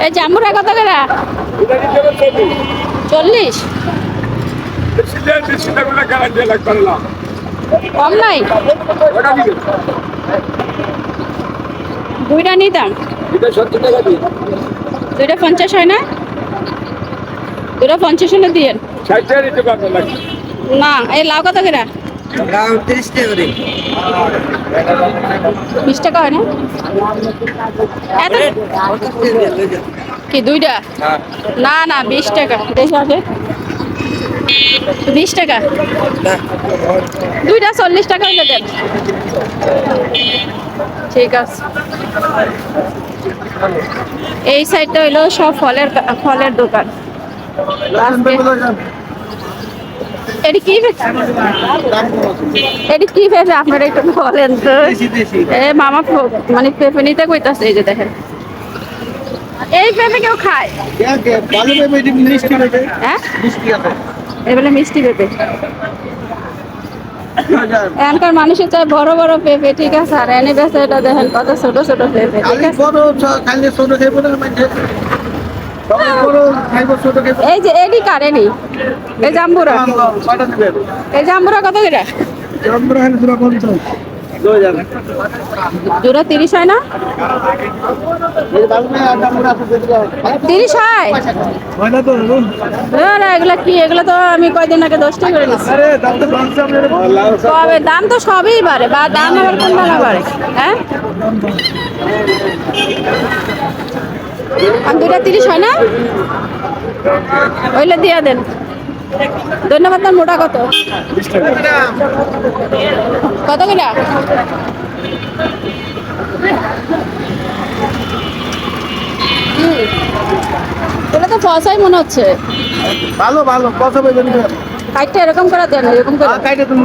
এই জাম্বুরা কত করে? 40। কম নাই? দুইটা নিতাম। দুইটা 50 হয় না? দুইটা 50 হলে দিয়ে না। এই লাউ কত করে? 30 টাকা করে। 20 টাকা হয় না? এত কি দুইটা? না না 20 টাকা। দেখে আগে 20 টাকা। দুইটা 40 টাকা হইলে দেন। ঠিক আছে। এই সাইডটা হইলো সব ফলের দোকান। এটি কি পেঁপে আপনারা একটু বলেন তো? মামা মানে পেঁপে নিতে কইতাছে। এই যে দেখেন, এই পেঁপে কেউ খায়? হ্যাঁ, এবারে মিষ্টি পেঁপে। এখানকার মানুষের চাই বড় বড় পেঁপে, ঠিক আছে। আর এনে বেছে এটা দেখেন কত ছোট ছোট পেঁপে, ঠিক আছে। এই যে এডি কারেনি, এই জাম্বুরা, এই জাম্বুরা কত করে? জোড়া 30 হয় না? 30 হয়? এগুলা কি? এগুলো তো আমি কয়দিন আগে 10 টাকা করে নিচ্ছি। তবে দাম তো সবই বাড়ে, বা দাম আবার কোন দাম বাড়ে? হ্যাঁ, আর দুইটা 30 হয় না? ওইলে দিয়া দেন। ধন্যবাদ। তার মোটা কত? কত করে? এটা তো ফসাই মনে হচ্ছে। ভালো ভালো কত বেজন কাইটটা এরকম করে দেন, এরকম করে। কাইটে তুমি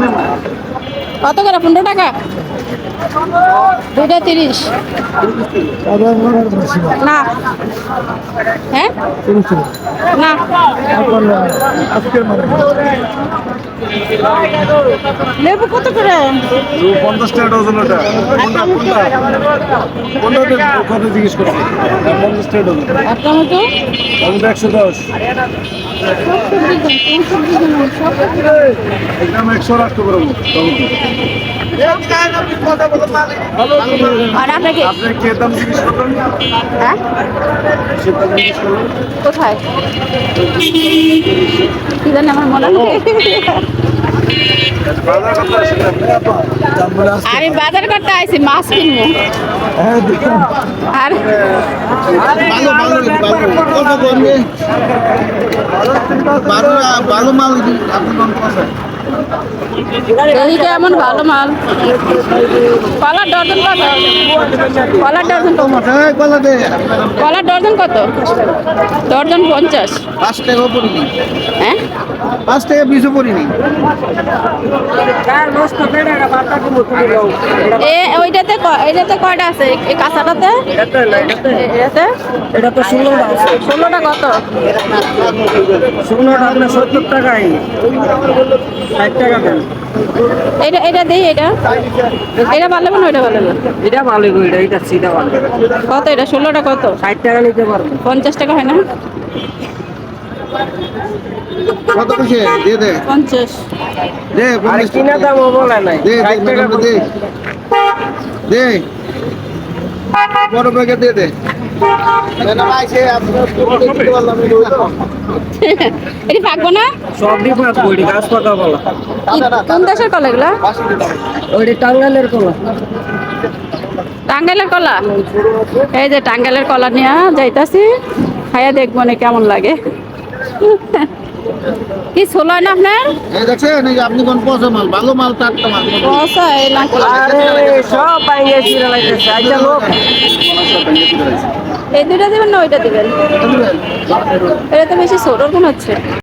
কত করে? 15 টাকা। দুইটা 30 না? হ্যাঁ না, লেবু কত করে? 50 টাকা ডজন। ওটা কত জিজ্ঞেস করছি? 50 টাকা ডজন। আর টমেটো? টমেটো 110। একদম 108 করে আর আপনাকে আপনার কি দাম জিজ্ঞেস করলেন? হ্যাঁ, কোথায় কি জানি আমার মনে নেই। আমি বাজার করতে আইছি, মাছ কিনবো। আর ভালো মাল এই কেমন ভালো মাল। কলার ডজন কত? কলার ডজন কত? কলার ডজন কত? ডজন 50। 5 টাকা পড়িনি। হ্যাঁ, 5 টাকা 20 পড়িনি। ওইটাতে কয়টা আছে? এই কাঁচাটাতে? এটাতে? এটা তো 16টা আছে। 16টা কত? 16টা আপনার 70 টাকাই। 60 টাকা দেন। এটা দেই। এটা ভালো না? ওইটা ভালো না? এটা ভালো গো। এটা সিধা ভালো। কত এটা? 16টা কত? 60 টাকা নিতে পারবো। 50 টাকা হয় না? কত কইছে? দে দে 50। দে 50 কিনা দাম বলা নাই। দে 60 টাকা দে দে বড় ব্যাগে দে দে। না আইছে আপনার দিতে পারলাম না হইতো। এটি পাকবো না? সব দি পাকবো। এটি গাছ পাকা বলা। কোন দেশের কলা এগুলা? ওইটি টাঙ্গাইলের কলা। টাঙ্গাইলের কলা? এই যে টাঙ্গাইলের কলা নিয়ে যাইতাছি, খাইয়া দেখবো না কেমন লাগে। কি ছোলা না আপনার? এই দেখছেন, এই আপনি কোন পচা মাল, ভালো মাল, টাটকা মাল। পচা এই নাকি? আরে সব বাইরে ফিরে লাইতেছে। আইটা লোক এই দুইটা দিবেন না ওইটা দিবেন? এটা তো বেশি ছোট মনে হচ্ছে।